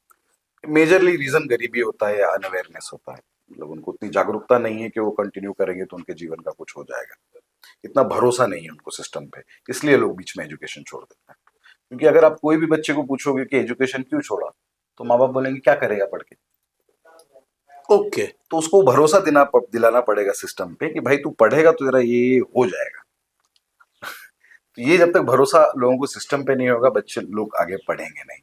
मेजरली रीजन गरीबी होता है या अनअवेयरनेस होता है, मतलब उनको उतनी जागरूकता नहीं है कि वो कंटिन्यू करेंगे तो उनके जीवन का कुछ हो जाएगा, इतना भरोसा नहीं है उनको सिस्टम पे, इसलिए लोग बीच में एजुकेशन छोड़ देते हैं। क्योंकि अगर आप कोई भी बच्चे को पूछोगे कि एजुकेशन क्यों छोड़ा, तो माँ बाप बोलेंगे क्या करेगा पढ़ के। ओके। तो उसको भरोसा दिलाना पड़ेगा सिस्टम पे कि भाई तू पढ़ेगा तो तेरा ये हो जाएगा। तो ये जब तक भरोसा लोगों को सिस्टम पे नहीं होगा, बच्चे लोग आगे पढ़ेंगे नहीं।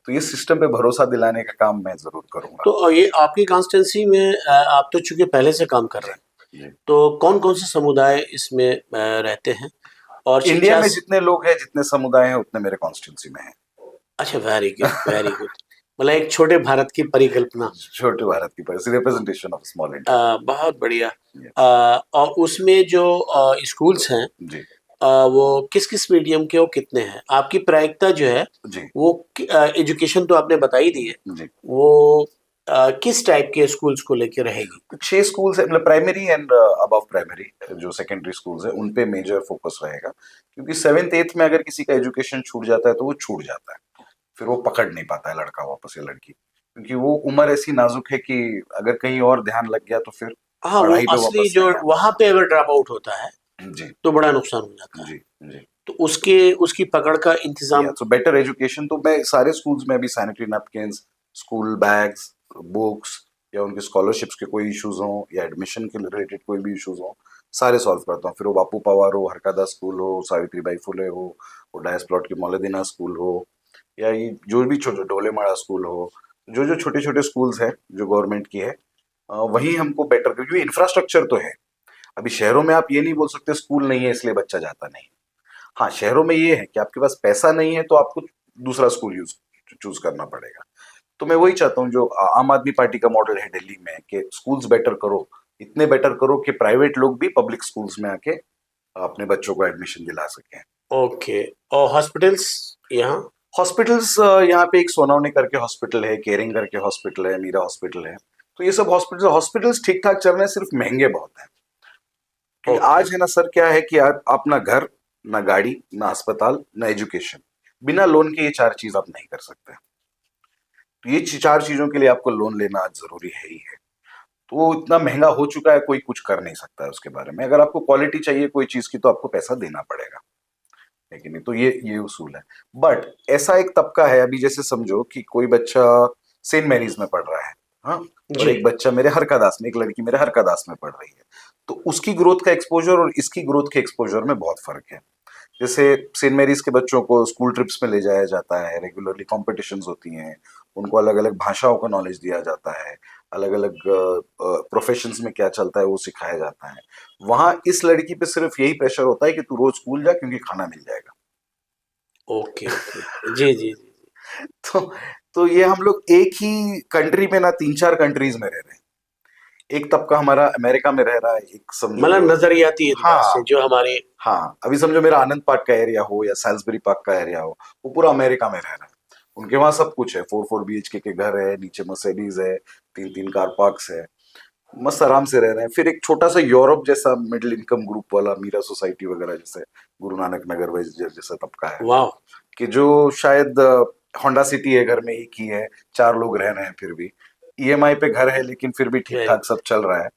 तो ये सिस्टम पे भरोसा दिलाने का काम मैं जरूर करूंगा। तो ये आपकी कॉन्स्टिट्यूंसी में, आप तो चूंकि पहले से काम कर रहे जी हैं, जी। तो कौन कौन से समुदाय इसमें रहते हैं, और इंडिया शिक्षा में जितने लोग हैं, जितने समुदाय हैं, उतने मेरे कॉन्स्टिट्यूंसी में अच्छा, वेरी गुड वेरी गुड। मतलब एक छोटे भारत की परिकल्पना। है। छोटे भारत की रिप्रेजेंटेशन ऑफ स्मॉल इंडिया। बहुत बढ़िया। यस। और उसमें जो स्कूल्स हैं, जी वो किस किस मीडियम के, और कितने हैं? आपकी प्रायिकता जो है, जी वो एजुकेशन तो आपने बता ही दी है, जी। वो किस टाइप के स्कूल्स को लेके रहेगी? 6 स्कूल्स है, मतलब प्राइमरी एंड अबव प्राइमरी, जो सेकेंडरी स्कूल्स है उन पे मेजर फोकस रहेगा, क्योंकि 7th 8th में अगर किसी का एजुकेशन छूट जाता है तो वो छूट जाता है, फिर वो पकड़ नहीं पाता है लड़का वापस या लड़की, क्योंकि वो उम्र ऐसी नाजुक है कि अगर कहीं और ध्यान लग गया तो फिर हाँ, वो पढ़ाई पे असली वापस जो नहीं आता। वहां पे अगर ड्रॉप आउट होता है, जी तो बड़ा नुकसान हो जाता है। जी जी। तो उसके उसकी पकड़ का या इंतजाम। तो बेटर एजुकेशन, तो मैं सारे स्कूल्स में अभी sanitary napkins, school bags, books, या उनके स्कॉलरशिप्स के कोई इश्यूज हों या एडमिशन के रिलेटेड कोई भी इश्यूज हों, सारे सॉल्व करता हूँ। फिर वो बापू पवार हो, हरकादा स्कूल हो, सावित्रीबाई फुले हो, वो डायस प्लॉट की मौलदीना स्कूल हो, या ये जो भी छोटे ढोलेमाड़ा स्कूल हो, जो जो छोटे छोटे स्कूल्स हैं जो गवर्नमेंट की है, वही हमको बेटर, क्योंकि इंफ्रास्ट्रक्चर तो है। अभी शहरों में आप ये नहीं बोल सकते स्कूल नहीं है इसलिए बच्चा जाता नहीं। हाँ, शहरों में ये है कि आपके पास पैसा नहीं है तो आपको दूसरा स्कूल यूज चूज करना पड़ेगा। तो मैं वही चाहता हूँ जो आम आदमी पार्टी का मॉडल है दिल्ली में, कि स्कूल्स बेटर करो, इतने बेटर करो कि प्राइवेट लोग भी पब्लिक स्कूल्स में आके अपने बच्चों को एडमिशन दिला सकें। ओके। और हॉस्पिटल्स यहाँ? हॉस्पिटल्स यहाँ पे एक सोनावने करके हॉस्पिटल है, केयरिंग करके हॉस्पिटल है, मीरा हॉस्पिटल है। तो ये सब हॉस्पिटल्स ठीक ठाक चल रहे हैं, सिर्फ महंगे बहुत हैं। क्योंकि ओके। आज है ना सर, क्या है कि आप अपना घर, ना गाड़ी, ना अस्पताल, ना एजुकेशन, बिना लोन के ये चार चीज आप नहीं कर सकते। तो ये चार चीजों के लिए आपको लोन लेना आज जरूरी है ही है। तो वो इतना महंगा हो चुका है, कोई कुछ कर नहीं सकता है उसके बारे में। अगर आपको क्वालिटी चाहिए कोई चीज की, तो आपको पैसा देना पड़ेगा, है कि नहीं? तो ये उसूल है। बट ऐसा एक तबका है अभी, जैसे समझो कि कोई बच्चा सेंट मैरीज में पढ़ रहा है, हाँ, और जी। एक बच्चा मेरे हरकादास में, एक लड़की मेरे हरकादास में पढ़ रही है। तो उसकी ग्रोथ का एक्सपोजर और इसकी ग्रोथ के एक्सपोजर में बहुत फर्क है। जैसे सेंट मैरीज के बच्चों को स्कूल ट्रिप्स में ले जाया जाता है, रेगुलरली कॉम्पिटिशन्स होती हैं, उनको अलग अलग भाषाओं का नॉलेज दिया जाता है, अलग अलग प्रोफेशंस में क्या चलता है वो सिखाया जाता है। वहां इस लड़की पे सिर्फ यही प्रेशर होता है कि तू रोज स्कूल जा, क्योंकि खाना मिल जाएगा। Okay, okay. जी, जी, जी। तो तो ये हम लोग एक ही कंट्री में ना तीन चार कंट्रीज में रह रहे हैं। एक तबका हमारा अमेरिका में रह रहा है, एक मतलब समझो। नज़रियाती एतबार से हाँ, जो हमारे। हाँ, अभी समझो मेरा आनंद पार्क का एरिया हो या सैल्सबरी पार्क का एरिया हो, वो पूरा अमेरिका में रह रहा है। उनके वहां सब कुछ है, 4 BHK के घर है, नीचे मर्सिडीज है, 3 3 कार पार्क्स है, मस्त आराम से रह रहे हैं। फिर एक छोटा सा यूरोप जैसा मिडिल इनकम ग्रुप वाला मीरा सोसाइटी वगैरह जैसे, गुरु नानक नगर वैसे जैसा तबका है, वाह! कि जो शायद होंडा सिटी है, घर में एक ही है, चार लोग रह रहे हैं, फिर भी ईएमआई पे घर है, लेकिन फिर भी ठीक वेरी ठाक सब चल रहा है।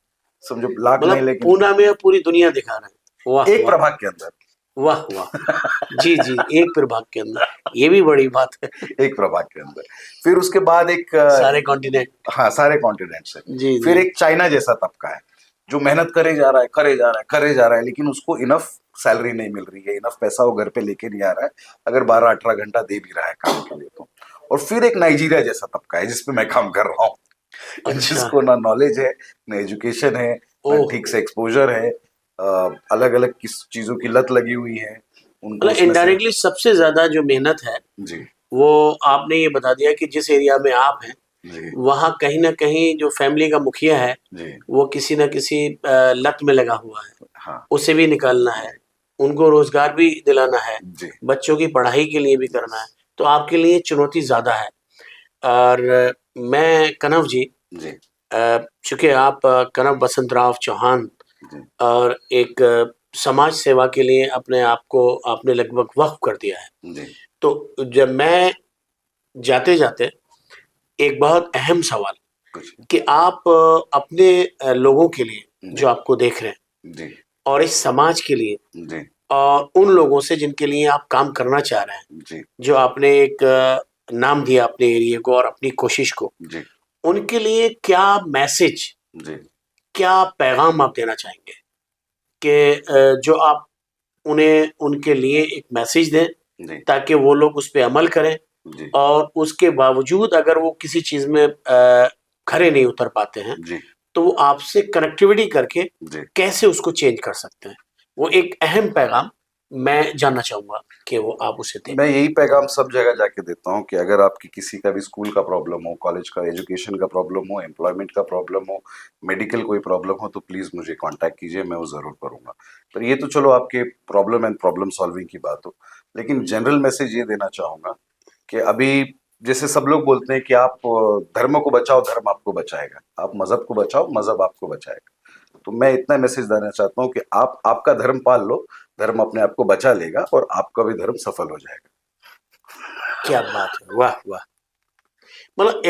समझो लाख नहीं, मतलब लेकिन पूना में पूरी दुनिया दिखा रहे हैं। वाह, एक वाह! प्रभाग के अंदर। वाह, वाह! जी, जी, एक प्रभाग के अंदर, ये भी बड़ी बात है। एक प्रभाग के अंदर। फिर उसके बाद एक सारे कॉन्टिनेंट। हाँ, सारे कॉन्टिनेंट्स है। जी, जी। फिर एक चाइना जैसा तबका है, जो मेहनत करे जा रहा है, करे जा रहा है, करे जा रहा है, लेकिन उसको इनफ सैलरी नहीं मिल रही है, इनफ पैसा वो घर पे लेके नहीं आ रहा है, अगर 12 18 घंटा दे भी रहा है काम के लिए तो। और फिर एक नाइजीरिया जैसा तबका है, जिसपे मैं काम कर रहा हूँ, अच्छा। जिसको ना नॉलेज है, ना एजुकेशन है, ना ओह! ठीक से एक्सपोजर है, अलग अलग किस चीजों की लत लगी हुई है उनको मतलब उसमें से। इनडायरेक्टली सबसे ज़्यादा जो मेहनत है, जी, वो आपने ये बता दिया कि जिस एरिया में आप हैं, जी, वहाँ कहीं न कहीं जो फैमिली का मुखिया है, जी, वो किसी न किसी लत में लगा हुआ है। हाँ, उसे भी निकालना है, उनको रोज़गार भी दिलाना है, जी, बच्चों की पढ़ाई के लिए भी करना यस, है, तो आपके लिए चुनौती ज़्यादा है। और मैं कनव जी, जी, चूँकि आप कनव बसंत राव चौहान जी, और एक समाज सेवा के लिए अपने आप को आपने लगभग वक़्फ़ कर दिया है। जी, तो जब मैं जाते-जाते एक बहुत अहम सवाल पूछिए। कि आप अपने लोगों के लिए जी, जो आपको देख रहे हैं जी, और इस समाज के लिए जी, और उन लोगों से जिनके लिए आप काम करना चाह रहे हैं, जी, जो आपने एक नाम दिया अपने एरिया को और अपनी कोशिश को, जी, उनके लिए क्या मैसेज, जी, क्या पैगाम आप देना चाहेंगे कि जो आप उन्हें उनके लिए एक मैसेज दें जी, ताकि वो लोग उस पे अमल करें जी, और उसके बावजूद अगर वो किसी चीज़ में खरे नहीं उतर पाते हैं, जी, तो वो आपसे कनेक्टिविटी करके जी। कैसे उसको चेंज कर सकते हैं? वो एक अहम पैगाम मैं जानना चाहूँगा कि वो आप उसे दें। मैं यही पैगाम सब जगह जाके देता हूँ कि अगर आपकी किसी का भी स्कूल का प्रॉब्लम हो, कॉलेज का एजुकेशन का प्रॉब्लम हो, एम्प्लॉयमेंट का प्रॉब्लम हो, मेडिकल कोई प्रॉब्लम हो, तो प्लीज़ मुझे कांटेक्ट कीजिए, मैं वो ज़रूर करूँगा। पर ये तो चलो आपके प्रॉब्लम एंड प्रॉब्लम सॉल्विंग की बात हो, लेकिन जनरल मैसेज ये देना चाहूँगा कि अभी जैसे सब लोग बोलते हैं कि आप धर्म को बचाओ, धर्म आपको बचाएगा। आप मज़हब को बचाओ, मज़हब आपको बचाएगा। तो मैं इतना मैसेज देना चाहता हूँ कि आप आपका धर्म पाल लो, धर्म अपने आप को बचा लेगा और आपका भी धर्म सफल हो जाएगा। क्या बात है! वाह, वाह! मतलब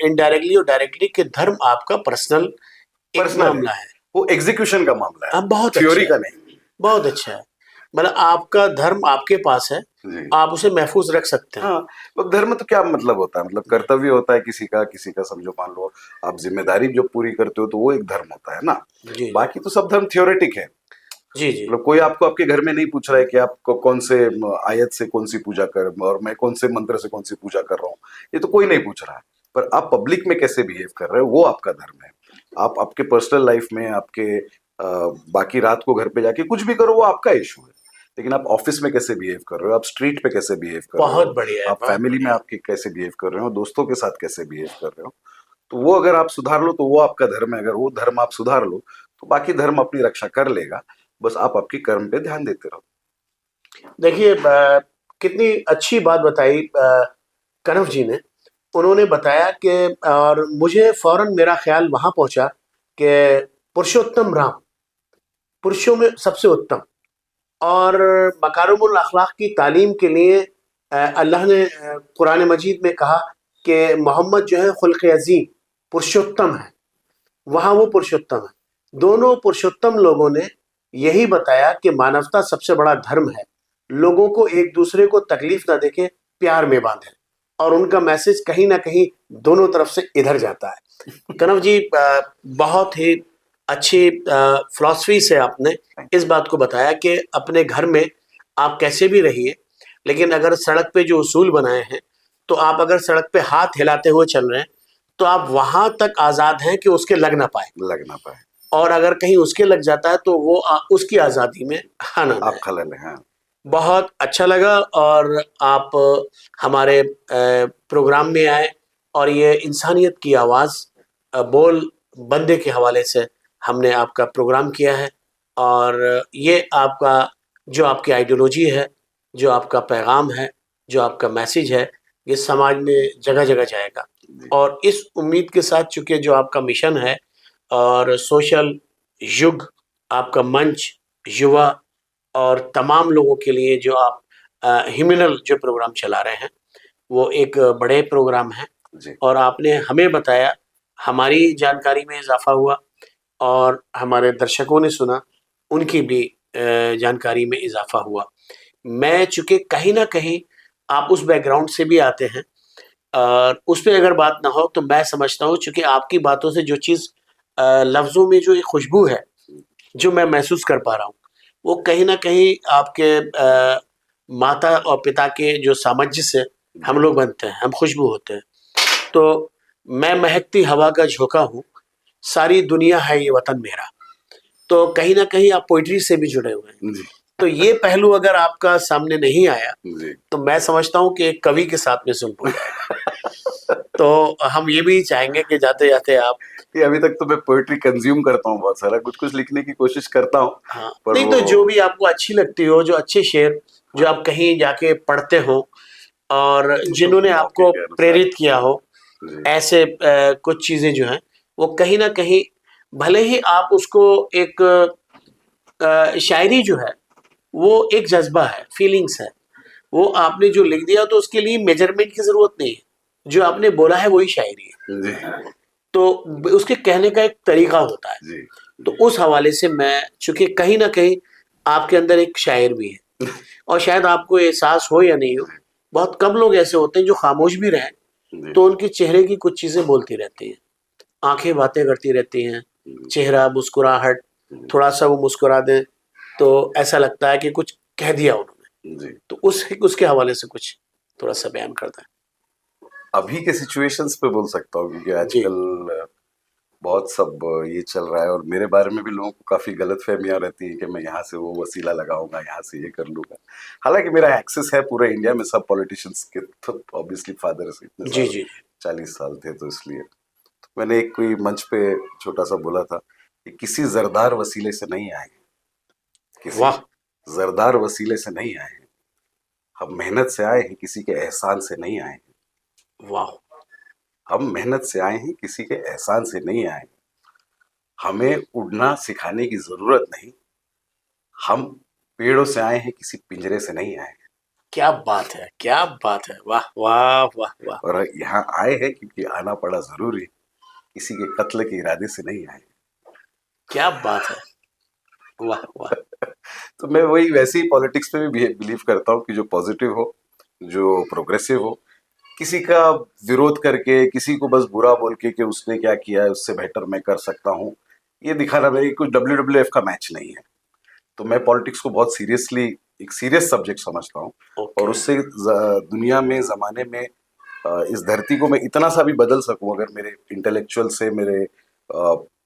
इनडायरेक्टली और डायरेक्टली कि धर्म आपका पर्सनल एक पर्सनल है, मामला है। वो एग्जीक्यूशन का मामला है, बहुत अच्छा थ्योरी है, का नहीं। बहुत अच्छा है। मतलब आपका धर्म आपके पास है, जी, आप उसे महफ़ूज़ रख सकते हैं। हाँ, तो धर्म तो क्या मतलब होता है, मतलब कर्तव्य होता है किसी का समझो, मान लो आप जिम्मेदारी जो पूरी करते हो तो वो एक धर्म होता है ना। जी, जी। बाकी तो सब धर्म थ्योरेटिक है। जी, जी। मतलब कोई आपको आपके घर में नहीं पूछ रहा है कि आपको कौन से आयत से कौन सी पूजा कर, और मैं कौन से मंत्र से कौन सी पूजा कर रहा हूँ, ये तो कोई नहीं पूछ रहा है। पर आप पब्लिक में कैसे बिहेव कर रहे हो, वो आपका धर्म है। आप आपके पर्सनल लाइफ में आपके बाकी रात को घर पे जाके कुछ भी करो, वो आपका इशू है। लेकिन आप ऑफिस में कैसे बिहेव कर रहे हो, आप स्ट्रीट पे कैसे बिहेव कर रहे बहुत हो, बढ़िया है, आप बहुत फैमिली में बढ़िया। आपके कैसे बिहेव कर रहे हो, दोस्तों के साथ कैसे बिहेव कर रहे हो, तो वो अगर आप सुधार लो तो वो आपका धर्म है। अगर वो धर्म आप सुधार लो तो बाकी धर्म अपनी रक्षा कर लेगा। बस आप आपके कर्म पे ध्यान देते रहो। देखिए, कितनी अच्छी बात बताई कनव जी ने। उन्होंने बताया कि, और मुझे फौरन मेरा ख्याल वहाँ पहुँचा कि पुरुषोत्तम राम, पुरुषों में सबसे उत्तम, और मकारिमुल अखलाक की तालीम के लिए अल्लाह ने कुरान मजीद में कहा कि मोहम्मद जो है खुल्क़ अज़ीम, पुरुषोत्तम है। वहाँ वो पुरुषोत्तम है। दोनों पुरुषोत्तम लोगों ने यही बताया कि मानवता सबसे बड़ा धर्म है, लोगों को एक दूसरे को तकलीफ ना देके प्यार में बांधे, और उनका मैसेज कहीं ना कहीं दोनों तरफ से इधर जाता है। कनव जी, बहुत ही अच्छी फिलॉसफी से आपने इस बात को बताया कि अपने घर में आप कैसे भी रहिए, लेकिन अगर सड़क पे जो उसूल बनाए हैं, तो आप अगर सड़क पे हाथ हिलाते हुए चल रहे हैं तो आप वहां तक आजाद हैं कि उसके लग ना पाए, लग ना पाए, और अगर कहीं उसके लग जाता है तो वो उसकी आजादी में खाना ना आप है। खलल हैं। हाँ बहुत अच्छा लगा, और आप हमारे प्रोग्राम में आए, और ये इंसानियत की आवाज़ बोल बंदे के हवाले से हमने आपका प्रोग्राम किया है, और ये आपका जो आपकी आइडियोलॉजी है, जो आपका पैगाम है, जो आपका मैसेज है, ये समाज में जगह जगह जाएगा। जी, और इस उम्मीद के साथ, चूंकि जो आपका मिशन है और सोशल युग, आपका मंच युवा और तमाम लोगों के लिए जो आप हिमिनल जो प्रोग्राम चला रहे हैं, वो एक बड़े प्रोग्राम है, जी, और आपने हमें बताया, हमारी जानकारी में इजाफा हुआ, और हमारे दर्शकों ने सुना, उनकी भी जानकारी में इजाफा हुआ। मैं चूंकि कहीं ना कहीं आप उस बैकग्राउंड से भी आते हैं, और उस पर अगर बात ना हो तो मैं समझता हूँ, चूंकि आपकी बातों से जो चीज़ लफ्ज़ों में जो एक खुशबू है जो मैं महसूस कर पा रहा हूँ, वो कहीं न कहीं आपके माता और पिता के जो सामंजस्य से हम लोग बनते हैं, हम खुशबू होते हैं। तो मैं महकती हवा का झोंका हूँ, सारी दुनिया है ये वतन मेरा। तो कहीं न कहीं आप पोएट्री से भी जुड़े हुए हैं। जी, तो ये पहलू अगर आपका सामने नहीं आया, जी। तो मैं समझता हूँ कि एक कवि के साथ में सुलभ हो जाएगा। तो हम ये भी चाहेंगे कि जाते-जाते आप, ये अभी तक तो मैं पोएट्री कंज्यूम करता हूँ बहुत सारा, कुछ-कुछ लिखने की कोशिश करता हूँ, हाँ, पर नहीं वो तो जो भी आपको अच्छी लगती हो, जो अच्छे शेर जो हाँ, आप कहीं जाके पढ़ते हो, और वो तो जिन्होंने मौके आपको के अनुसार। प्रेरित किया हो, जी, ऐसे कुछ चीज़ें जो हैं, वो कहीं न कहीं, भले ही आप उसको एक शायरी जो है, वो एक जज़्बा है, फीलिंग्स है। वो आपने जो लिख दिया तो उसके लिए मेजरमेंट की ज़रूरत नहीं है। जो आपने बोला है वही शायरी है। जी, तो उसके कहने का एक तरीका होता है। जी, तो उस हवाले से मैं, चूँकि कहीं न कहीं आपके अंदर एक शायर भी है, और शायद आपको एहसास हो या नहीं हो, बहुत कम लोग ऐसे होते हैं जो खामोश भी रहें, जी, तो उनके चेहरे की कुछ चीज़ें बोलती रहती हैं। आँखें बातें करती रहती हैं, जी, चेहरा, मुस्कुराहट, जी, थोड़ा-सा वो मुस्कुरा दें, तो ऐसा लगता है कि कुछ कह दिया उन्होंने। जी। तो उसके हवाले से कुछ थोड़ा-सा बयान कर दें। अभी के सिचुएशंस पे बोल सकता हूँ, क्योंकि जी, आजकल बहुत सब ये चल रहा है, और मेरे बारे में भी लोगों को काफ़ी गलतफ़हमियाँ रहती हैं कि मैं यहाँ से वो वसीला लगाऊँगा, यहाँ से ये कर लूँगा। हालाँकि मेरा एक्सेस है पूरे इंडिया में सब पॉलिटिशियंस के, तो ऑब्वियसली फादर से इतने जी, साल, जी। 40 साल थे, तो इसलिए। तो मैंने एक कोई मंच पे छोटा-सा बोला था कि किसी ज़रदार वसीले से नहीं आए हैं, किसी वाह! ज़रदार वसीले से नहीं आए हैं। हम मेहनत से आए हैं, किसी के एहसान से नहीं आए हैं। वाह! हम मेहनत से आए हैं, किसी के एहसान से नहीं आए हैं। हमें उड़ना सिखाने की ज़रूरत नहीं, हम पेड़ों से आए हैं, किसी पिंजरे से नहीं आए हैं। क्या बात है! क्या बात है! वाह, वाह, वाह, वाह! और यहाँ आए हैं क्योंकि आना पड़ा ज़रूरी, किसी के कत्ल के इरादे से नहीं आए। क्या बात है! वाह, वाह! तो मैं वही वैसे ही पॉलिटिक्स में भी बिलीव करता हूँ कि जो पॉजिटिव हो, जो प्रोग्रेसिव हो, किसी का विरोध करके, किसी को बस बुरा बोल के कि उसने क्या किया है, उससे बेहतर मैं कर सकता हूँ, ये दिखाना मेरी कोई WWF का मैच नहीं है। तो मैं पॉलिटिक्स को बहुत सीरियसली, एक सीरियस सब्जेक्ट समझता हूँ, और ओके। उससे दुनिया में, ज़माने में, इस धरती को मैं इतना सा भी बदल सकूं अगर मेरे इंटेलेक्चुअल से, मेरे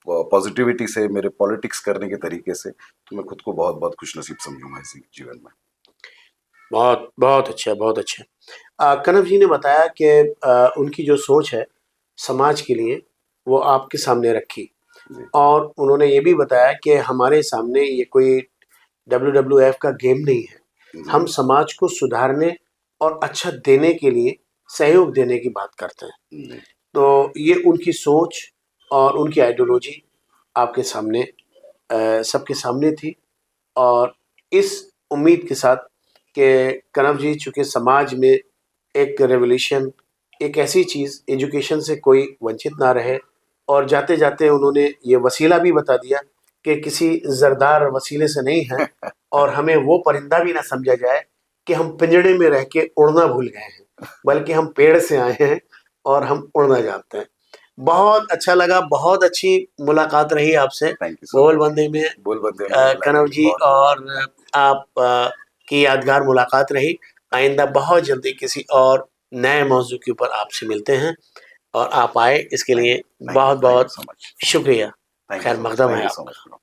पॉजिटिविटी से, मेरे पॉलिटिक्स करने के तरीके से, तो मैं खुद को बहुत बहुत खुश नसीब समझूंगा इस जीवन में। बहुत, बहुत अच्छा, बहुत अच्छा। कनव जी ने बताया कि उनकी जो सोच है समाज के लिए, वो आपके सामने रखी, जी, और उन्होंने ये भी बताया कि हमारे सामने ये कोई WWF का गेम नहीं है। हम समाज को सुधारने और अच्छा देने के लिए सहयोग देने की बात करते हैं। तो ये उनकी सोच और उनकी आइडियोलॉजी आपके सामने सबके सामने थी, और इस उम्मीद के साथ कि कनव जी चूँकि समाज में एक रेवोल्यूशन, एक ऐसी चीज़, एजुकेशन से कोई वंचित ना रहे, और जाते जाते उन्होंने ये वसीला भी बता दिया कि किसी ज़रदार वसीले से नहीं है, और हमें वो परिंदा भी ना समझा जाए कि हम पिंजड़े में रह के उड़ना भूल गए हैं, बल्कि हम पेड़ से आए हैं और हम उड़ना जानते हैं। बहुत अच्छा लगा, बहुत अच्छी मुलाकात रही आपसे बोलबंदे में कनव जी, और आप की यादगार मुलाकात रही। आइंदा बहुत जल्दी किसी और नए मौजू के ऊपर आपसे मिलते हैं, और आप आए इसके लिए बहुत बहुत शुक्रिया। खैर मकदम है आपका।